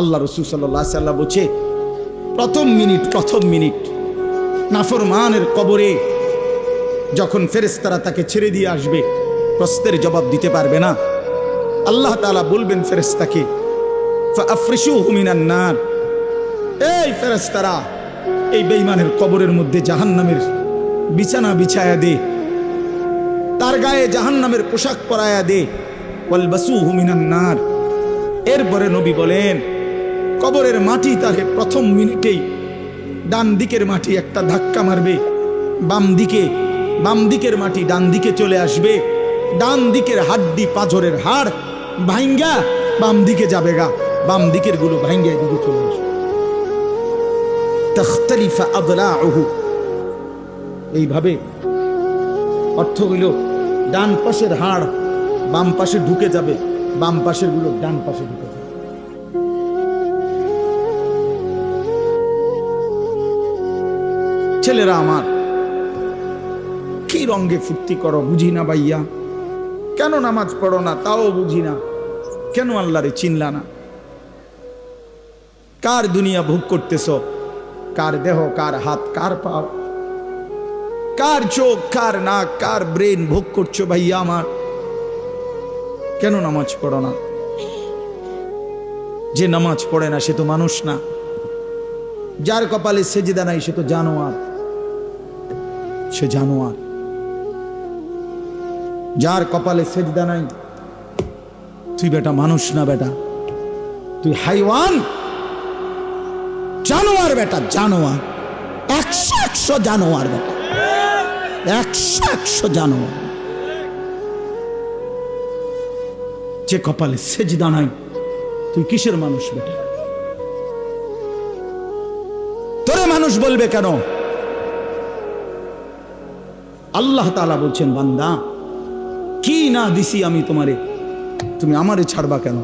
আল্লাহ রাসূল সাল্লাল্লাহু আলাইহি ওয়াসাল্লাম বলছে, প্রথম মিনিট নাফরমানের কবরে যখন ফেরেশতারা তাকে ছেড়ে দিয়ে আসবে, প্রশ্নের জবাব দিতে পারবে না, আল্লাহ তাআলা বলবেন ফেরেশতাকে, ফাআফরিশুহু মিনান নার, এই ফেরেশতারা এই বেঈমানের কবরের মধ্যে জাহান্নামের বিছানা বিছায়া দে, তার গায়ে জাহান্নামের পোশাক পরায়া দে, ওয়ালবাসুহু মিনান নার। এরপরে নবী বলেন, কবরের মাটি তাকে প্রথম মিনিটেই ডান দিকের মাটি একটা ধাক্কা মারবে, বাম দিকের মাটি ডান দিকে চলে আসবে, ডান দিকের হাড্ডি পাঁজরের হাড় ভাঙ্গা বাম দিকে যাবে গা, বাম দিকের গুলো ভাঙ্গা এদিকে চলে আসবে। তাখতালিফা আদলাউহু, এইভাবে অর্থ হইল ডান পাশের হাড় বাম পাশে ঢুকে যাবে, বাম পাশের গুলো ডান পাশে ঢুকে যাবে। ছেলেরা আমার, কি রঙ্গে ফুর্তি করো বুঝি না ভাইয়া, কেন নামাজ পড়ো না তাও বুঝি না, কেন আল্লাহরে চিনলা না? কার দুনিয়া ভোগ করতেছ? কার দেহ, কার হাত, কার পাও, কার চোখ, কার নাক, কার ব্রেন ভোগ করছো ভাইয়া আমার? কেন নামাজ পড়ো না? যে নামাজ পড়ে না সে তো মানুষ না, যার কপালে সেজদা নাই সে তো জানোয়ার, সে জানোয়ার। যার কপালে সেজদা নাই তুই বেটা মানুষ না, বেটা তুই হাইওয়ান, জানোয়ার বেটা, জানোয়ার, 100 জানোয়ার বেটা, 100 জানোয়ার। যে কপালে সেজদা নাই তুই কিসের মানুষ বেটা? তোরে মানুষ বলবে কেন? আল্লাহ তাআলা বলছেন, বান্দা কি না দিছি আমি তোমারে, তুমি আমারে ছাড়বা কেন?